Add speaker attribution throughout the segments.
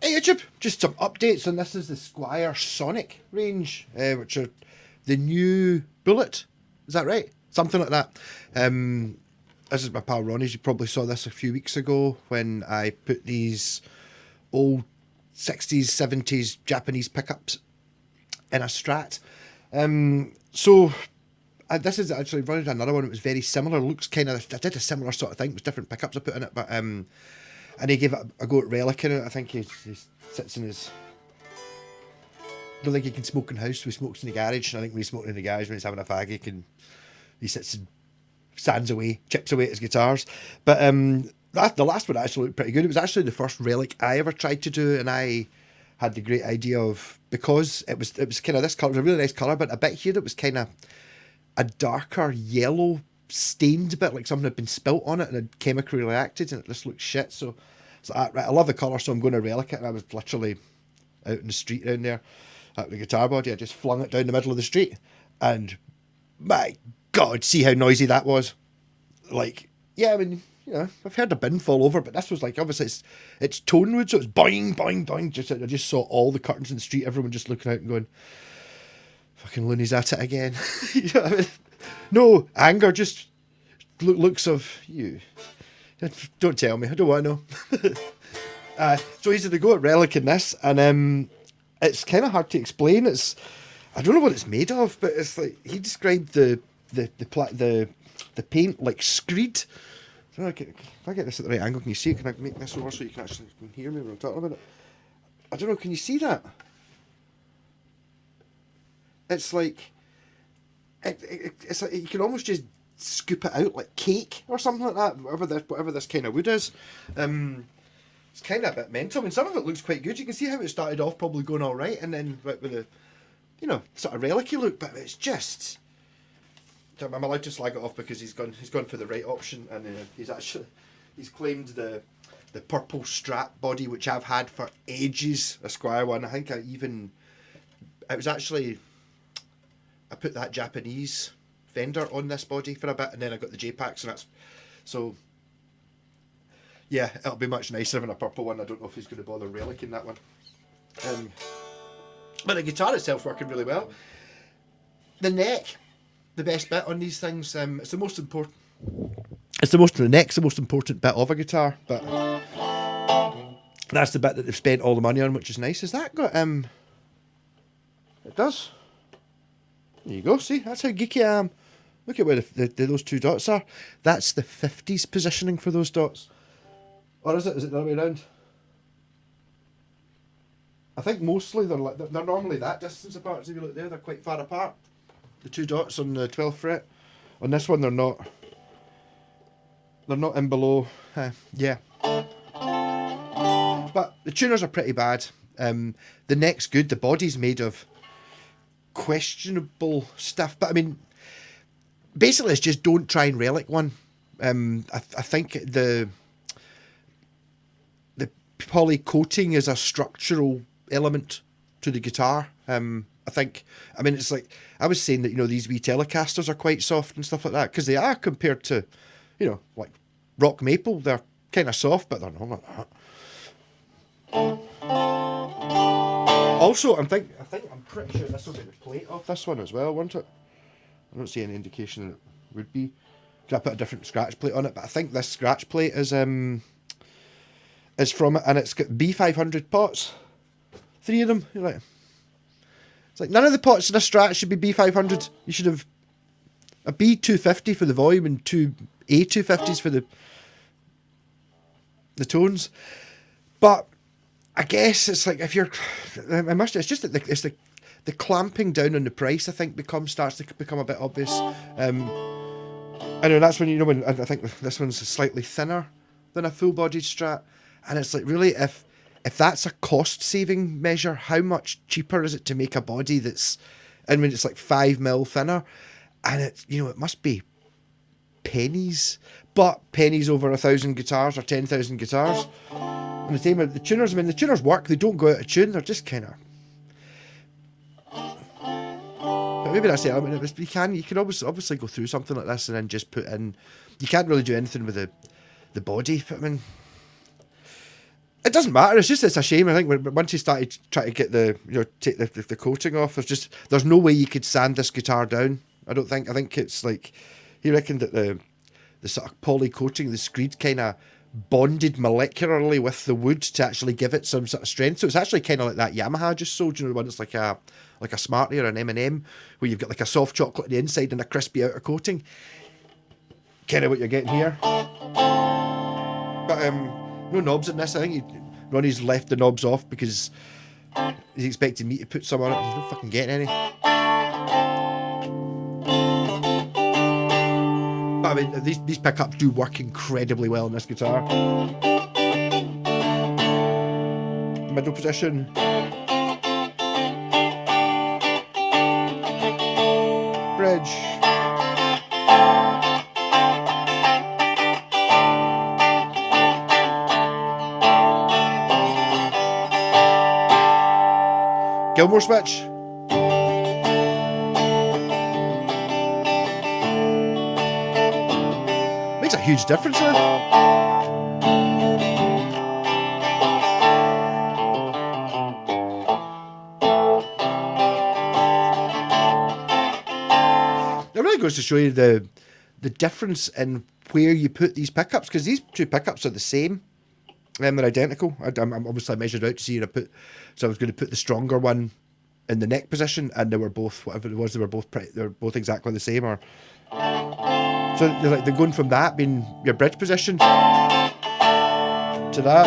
Speaker 1: Hey YouTube, just some updates on this is the Squier Sonic range, which are the new Bullet. Is that right? Something like that. This is my pal Ronnie's. You probably saw this a few weeks ago when I put these old 60s, 70s Japanese pickups in a strat. This is actually running another one that was very similar. Looks kind of, I did a similar sort of thing with different pickups I put in it, but and he gave it a go at relicing it. I think he sits in his. I don't think he can smoke in house, so he smokes in the garage. And I think when he's smoking in the garage, when he's having a fag, he sits and sands away, chips away at his guitars. But the last one actually looked pretty good. It was actually the first relic I ever tried to do, and I had the great idea of, because it was kind of this colour, it was a really nice colour, but a bit here that was kind of a darker yellow stained bit, like something had been spilt on it and had chemically reacted, and it just looked shit. So it's like, right, I love the colour, so I'm going to relic it. And I was literally out in the street down there at the guitar body. I just flung it down the middle of the street, and my God, see how noisy that was. Like, yeah, I mean, you know, I've heard a bin fall over, but this was like, obviously it's TONEwood, so it's boing, boing, boing. I just saw all the curtains in the street, everyone just looking out and going, fucking Looney's at it again. You know what I mean? No anger, just looks of you. Don't tell me, I don't want to know. So he's at the go at relicing this, and it's kind of hard to explain. I don't know what it's made of, but it's like he described the paint like screed. I don't know, if I get this at the right angle, can you see it? Can I make this over so you can actually hear me when I'm talking about it? I don't know, can you see that? It's like it's like you can almost just scoop it out like cake or something like that. Whatever this kind of wood is, it's kind of a bit mental. I mean, some of it looks quite good. You can see how it started off probably going all right, and then with a, you know, sort of relic-y look. But it's just, I'm allowed to slag it off because he's gone for the right option, and he's claimed the purple strat body, which I've had for ages, a Squier one. I think it was actually, I put that Japanese fender on this body for a bit, and then I got the J-Packs, and that's, so yeah, it'll be much nicer than a purple one. I don't know if he's going to bother relicing that one. But the guitar itself's working really well. The neck, the best bit on these things, it's the most important. The neck's the most important bit of a guitar, but that's the bit that they've spent all the money on, which is nice. Has that got It does. There you go. See, that's how geeky I am. Look at where those two dots are. That's the 50s positioning for those dots. Or is it? Is it the other way around? I think mostly they're normally that distance apart. So if you look there, they're quite far apart. The two dots on the 12th fret. On this one, they're not. They're not in below. Yeah. But the tuners are pretty bad. The neck's good. The body's made of questionable stuff. But I mean, basically, it's just don't try and relic one. I think the poly coating is a structural element to the guitar. I think, I mean, it's like, I was saying that, you know, these wee Telecasters are quite soft and stuff like that, because they are compared to, you know, like rock maple. They're kind of soft, but they're not like that. Also, I'm pretty sure this will be the plate off this one as well, won't it? I don't see any indication that it would be. Could I put a different scratch plate on it? But I think this scratch plate is from it, and it's got B500 pots. 3 of them. You're like, it's like none of the pots in a Strat should be B500. You should have a B250 for the volume and two A250s for the tones. But I guess it's like, if you're, it's just that it's the clamping down on the price, I think, starts to become a bit obvious. I know that's when, you know, when I think this one's slightly thinner than a full-bodied Strat, and it's like, really, if that's a cost-saving measure, how much cheaper is it to make a body that's, I mean, it's like 5mm thinner, and it, you know, it must be pennies, but pennies over 1,000 guitars or 10,000 guitars. And the same with the tuners. I mean, the tuners work; they don't go out of tune. They're just kind of. But maybe that's the element of it. You can obviously go through something like this and then just put in. You can't really do anything with the body. But I mean, It doesn't matter. It's just, it's a shame. I think once you started trying to get the, you know, take the coating off, there's no way you could sand this guitar down. I don't think. I think it's like, he reckoned that the sort of poly coating, the screed kind of bonded molecularly with the wood to actually give it some sort of strength. So it's actually kind of like that Yamaha just sold, you know, the one that's like a Smartie or an M&M, where you've got like a soft chocolate on the inside and a crispy outer coating. Kind of what you're getting here. But no knobs in this. I think Ronnie's left the knobs off because he's expecting me to put some on it. He's not fucking getting any. But I mean, these pickups do work incredibly well on this guitar. Middle position. Bridge. Gilmore switch. Makes a huge difference there. It really goes to show you the difference in where you put these pickups, because these two pickups are the same. They're identical. I'm obviously measured out to see, so I was going to put the stronger one in the neck position, and they were both, whatever it was, they were both exactly the same. Or so they're going from that being your bridge position to that.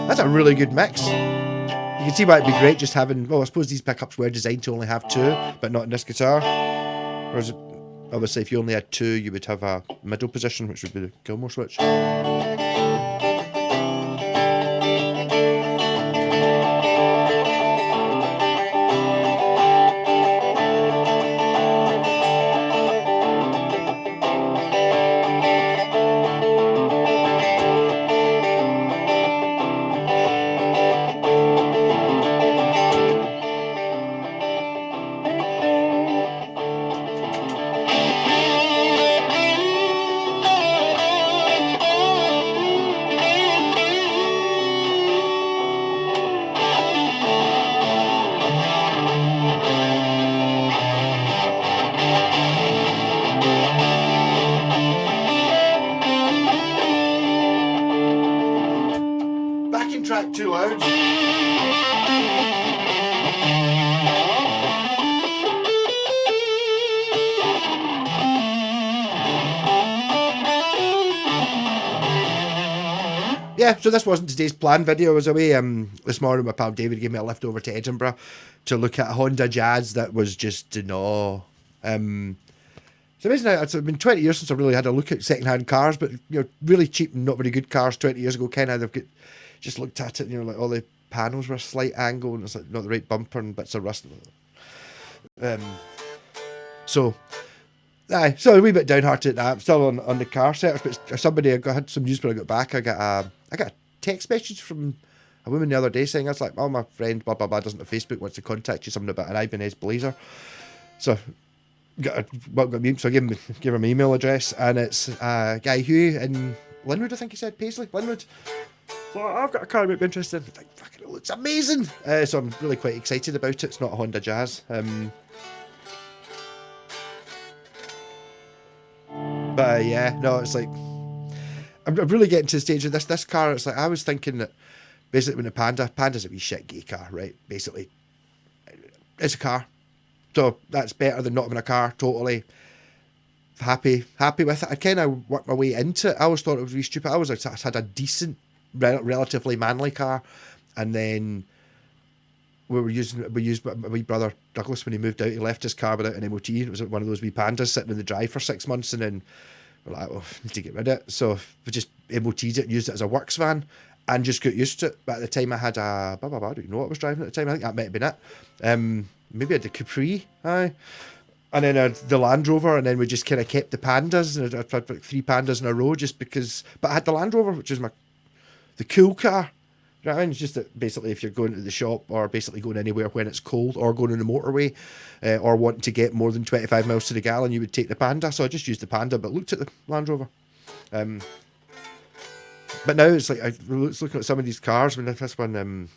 Speaker 1: That's a really good mix. You can see why it'd be great just having. Well, I suppose these pickups were designed to only have two, but not in this guitar. Whereas, obviously, if you only had two, you would have a middle position, which would be the Gilmore switch. Backing track too loud. Yeah, so this wasn't today's planned video. I was away this morning. My pal David gave me a lift over to Edinburgh to look at a Honda Jazz that was just in awe. It's amazing how it's been 20 years since I really had a look at second-hand cars, but, you know, really cheap and not very good cars 20 years ago, kind of, they've got, just looked at it, you know, like all the panels were a slight angle and it's like not the right bumper and bits of rust. So a wee bit downhearted at that. I'm still on the car setup, but somebody, I had some news when I got back. I got a text message from a woman the other day saying, it's like, oh, my friend, blah, blah, blah, doesn't have Facebook, wants to contact you, something about an Ibanez Blazer. So I gave her my email address, and it's Guy Hugh in Linwood, I think he said, Paisley, Linwood. So I've got a car that might be interested. I think, fucking, it looks amazing. So I'm really quite excited about it. It's not a Honda Jazz. But yeah, no, it's like, I'm really getting to the stage of this car. It's like, I was thinking that basically when Panda's a wee shit gay car, right? Basically, it's a car. So that's better than not having a car, totally. Happy with it. I kind of worked my way into it. I always thought it was really stupid. I had a decent, relatively manly car, and then we used my wee brother Douglas when he moved out. He left his car without an MOT. It was one of those wee Pandas sitting in the drive for 6 months, and then we're like, oh, need to get rid of it. So we just MOT'd it and used it as a works van, and just got used to it. But at the time I had a I don't even know what I was driving at the time. I think that might have been it. Maybe I had the Capri, aye. And then the Land Rover, and then we just kind of kept the Pandas, and I'd had like 3 Pandas in a row just because. But I had the Land Rover, which is the cool car. You know what I mean? It's just that basically if you're going to the shop or basically going anywhere when it's cold or going on the motorway or wanting to get more than 25 miles to the gallon, you would take the Panda. So I just used the Panda, but looked at the Land Rover. But now it's like I was looking at some of these cars. I mean, this one in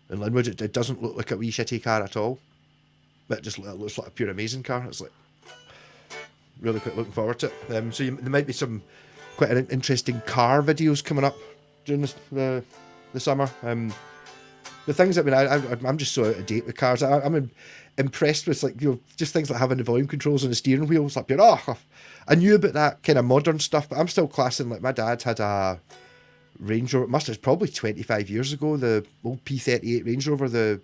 Speaker 1: Linwood, it doesn't look like a wee shitty car at all. But it looks like a pure amazing car. It's like really quite looking forward to it. So there might be some quite an interesting car videos coming up during the summer. The things, I mean, I'm just so out of date with cars. I'm impressed with, like, just things like having the volume controls on the steering wheel. It's like, I knew about that kind of modern stuff, but I'm still classing, like, my dad had a Range Rover. It's probably 25 years ago, the old P38 Range Rover.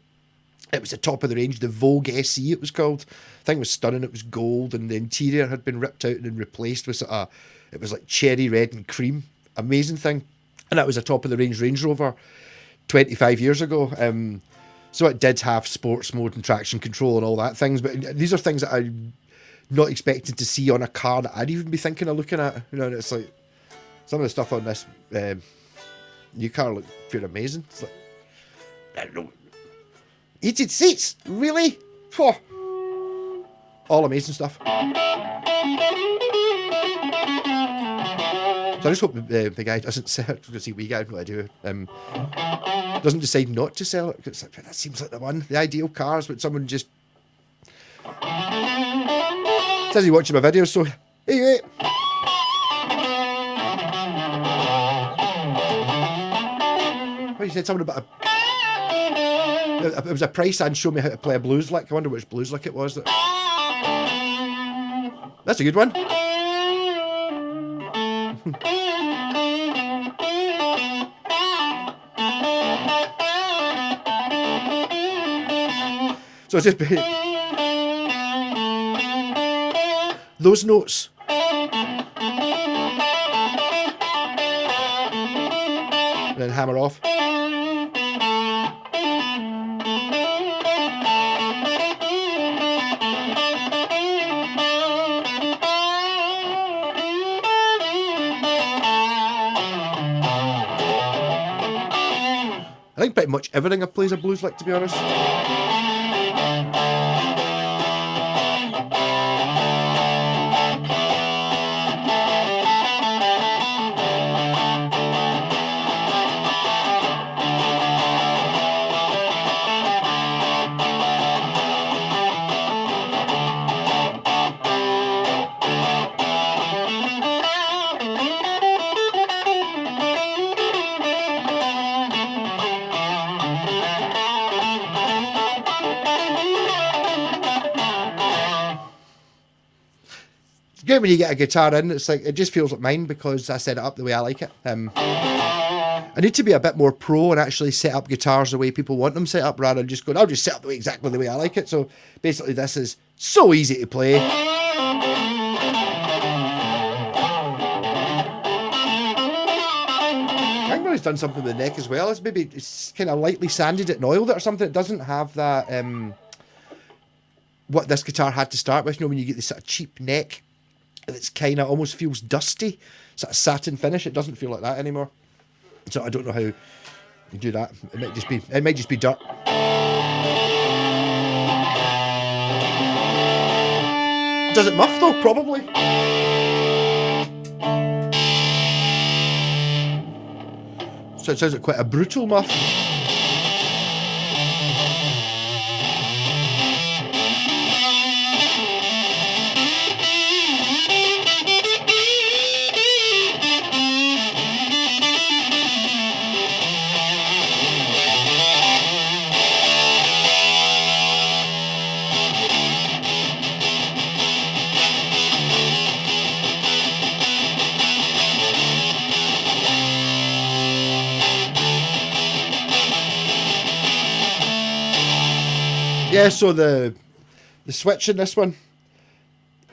Speaker 1: It was the top of the range, the Vogue SE it was called. The thing was stunning. It was gold, and the interior had been ripped out and then replaced with it was like cherry red and cream. Amazing thing. And that was a top of the range Range Rover 25 years ago. So it did have sports mode and traction control and all that things. But these are things that I'm not expecting to see on a car that I'd even be thinking of looking at. You know, and it's like some of the stuff on this new car looked pure amazing. It's like, I don't know. Heated seats, really? Oh. All amazing stuff. So I just hope the guy doesn't sell it. Because we guy, no idea. Doesn't decide not to sell it. It's like, that seems like the ideal cars, but someone just says he watching my videos. So hey. Well, you said something about it was a price and show me how to play a blues lick. I wonder which blues lick it was. That's a good one. So it's just those notes. And then hammer off. I think pretty much everything I play is a blues lick, to be honest. Great when you get a guitar in. It's like, it just feels like mine because I set it up the way I like it. I need to be a bit more pro and actually set up guitars the way people want them set up, rather than just going, I'll just set up exactly the way I like it. So basically this is so easy to play. I think he's done something with the neck as well. It's kind of lightly sanded it and oiled it or something. It doesn't have that what this guitar had to start with. You know, when you get this sort of cheap neck, it's kind of almost feels dusty, sort of satin finish. It doesn't feel like that anymore. So I don't know how you do that. It might just be dirt. Does it muff though? Probably. So it sounds like quite a brutal muff. Yeah, so the switch in this one,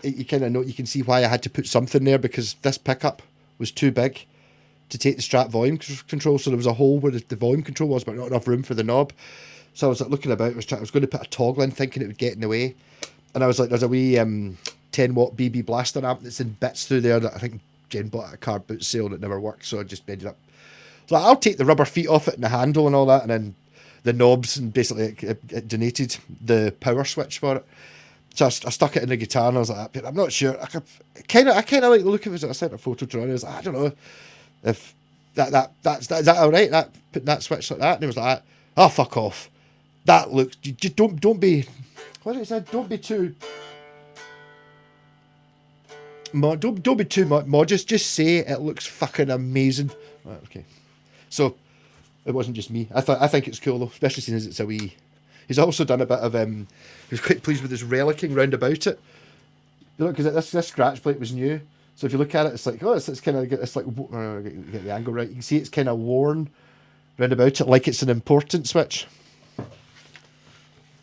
Speaker 1: you kind of know, you can see why I had to put something there, because this pickup was too big to take the Strat volume control. So there was a hole where the volume control was, but not enough room for the knob. So I was like looking about, I was going to put a toggle in, thinking it would get in the way. And I was like, there's a wee 10-watt BB blaster amp that's in bits through there that I think Jen bought at a car boot sale that never worked. So I just ended up, so I'll take the rubber feet off it and the handle and all that, and then the knobs, and basically it donated the power switch for it. So I stuck it in the guitar, and I was like, I'm not sure. I kind of like the look of it. I sent a photo to Ron. I was like, I don't know if Is that all right? That putting that switch like that, and he was like, "Oh, fuck off. That looks. You don't be. What did he say? Don't be too. Don't be too modest. Just say it looks fucking amazing." Right, okay. So it wasn't just me. I think it's cool though, especially since it's a wee. He's also done a bit of He was quite pleased with his relicking round about it. You know, because this scratch plate was new. So if you look at it, it's like, oh, it's kind of, it's like, get the angle right. You can see it's kind of worn round about it, like it's an important switch.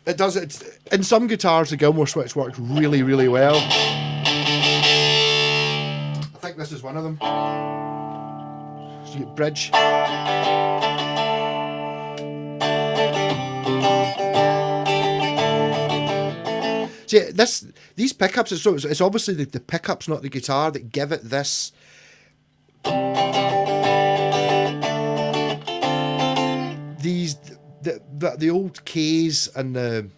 Speaker 1: It does. It's in some guitars, the Gilmore switch works really, really well. I think this is one of them. So you get bridge. See, these pickups, it's obviously the pickups, not the guitar, that give it this. The old K's and the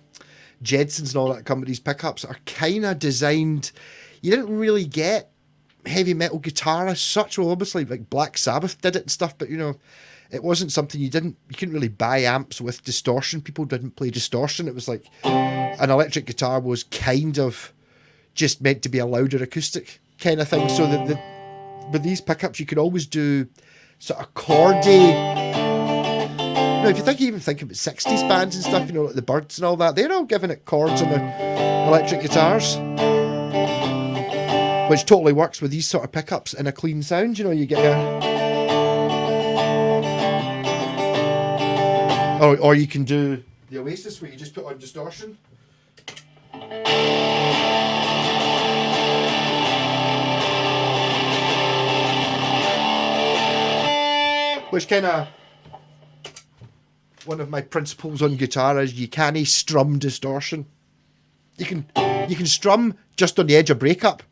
Speaker 1: Jedsons and all that come with these pickups are kind of designed. You didn't really get heavy metal guitar as such. Well, obviously, like Black Sabbath did it and stuff, but it wasn't something you couldn't really buy amps with distortion. People didn't play distortion. It was like an electric guitar was kind of just meant to be a louder acoustic kind of thing. So with these pickups, you could always do sort of chordy. Now, if you even think about 60s bands and stuff, like the Byrds and all that, they're all giving it chords on the electric guitars, which totally works with these sort of pickups in a clean sound. You get or you can do the Oasis where you just put on distortion. Which kind of, one of my principles on guitar is you can't strum distortion. You can strum just on the edge of breakup.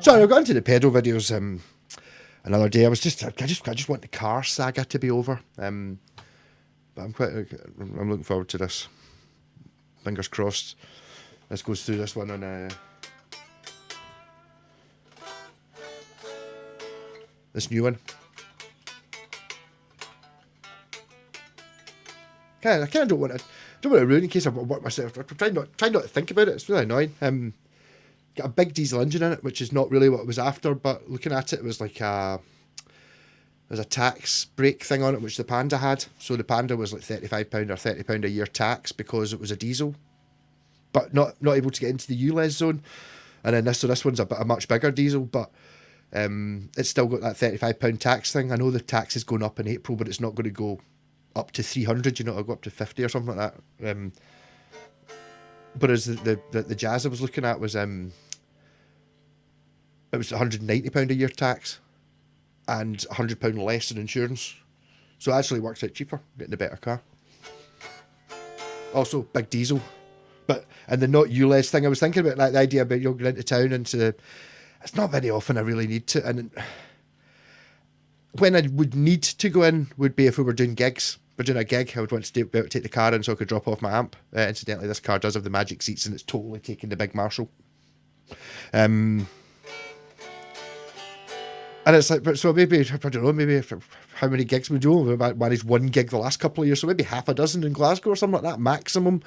Speaker 1: So I got into the pedal videos another day. I just want the car saga to be over. But I'm looking forward to this. Fingers crossed. Let's go through this one on this new one. I kind of don't want to ruin in case I work myself. I'm trying not to think about it. It's really annoying. Got a big diesel engine in it, which is not really what it was after, but looking at it, it was like there's a tax break thing on it, which the Panda had. So the Panda was like £35 or £30 a year tax because it was a diesel, but not able to get into the ULEZ zone. And then this one's a much bigger diesel, but it's still got that £35 tax thing. I know the tax is going up in April, but it's not going to go up to 300. It'll go up to 50 or something like that. But as the Jazz I was looking at was it was £190 a year tax and £100 less in insurance. So it actually works out cheaper, getting a better car. Also, big diesel. And the not ULEZ thing, I was thinking about like the idea about going into town it's not very often I really need to. And when I would need to go in would be if we were doing gigs. We're doing a gig, I would want to be able to take the car in so I could drop off my amp. Incidentally, this car does have the magic seats and it's totally taking the big Marshall. And it's like, so maybe, I don't know, maybe how many gigs we do. We managed one gig the last couple of years, so maybe half a dozen in Glasgow or something like that, maximum.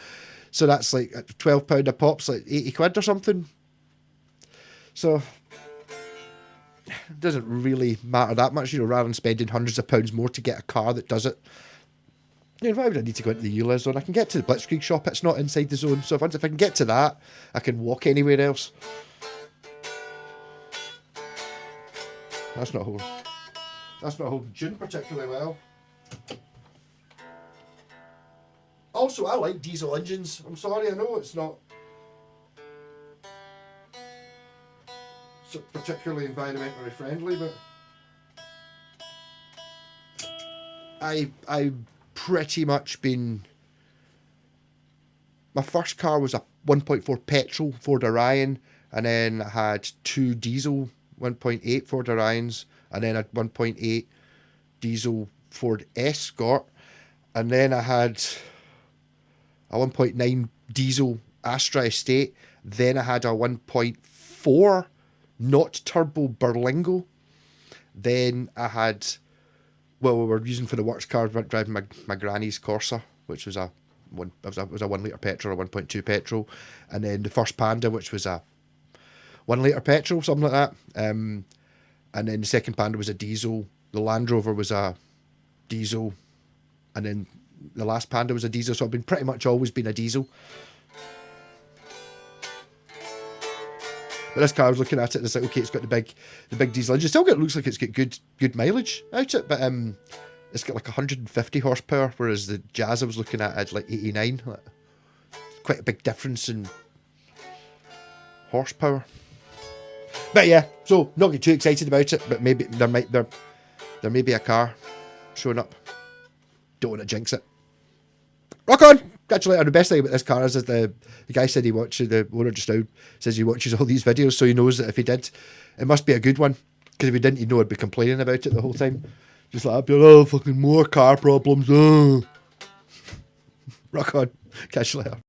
Speaker 1: So that's like £12 a pop's like 80 quid or something. So it doesn't really matter that much, rather than spending hundreds of pounds more to get a car that does it. Why would I need to go into the ULEZ zone? I can get to the Blitzkrieg shop, it's not inside the zone. So if I can get to that, I can walk anywhere else. That's not holding tune particularly well. Also, I like diesel engines. I'm sorry, I know it's not particularly environmentally friendly, but I've pretty much been my first car was a 1.4 petrol Ford Orion, and then I had 2 diesel 1.8 Ford Orions, and then a 1.8 diesel Ford Escort, and then I had a 1.9 diesel Astra Estate, then I had a 1.4 not turbo Berlingo, then I had, well, we were using for the works car, driving my granny's Corsa, which was a 1 litre petrol, a 1.2 petrol, and then the first Panda, which was a 1 litre petrol, something like that, and then the second Panda was a diesel, the Land Rover was a diesel, and then the last Panda was a diesel, so I've been pretty much always been a diesel. But this car, I was looking at it and it's like, okay, it's got the big diesel engine. Still looks like it's got good mileage out it, but it's got like 150 horsepower, whereas the Jazz I was looking at had like 89. Like, quite a big difference in horsepower. But yeah, so not get too excited about it, but maybe there may be a car showing up. Don't want to jinx it. Rock on! Catch you later. The best thing about this car is that the guy said he watches, the owner just now says he watches all these videos, so he knows that if he did, it must be a good one. Because if he didn't, he'd know I'd be complaining about it the whole time. Just like, I'd be like, oh, fucking more car problems. Oh. Rock on. Catch you later.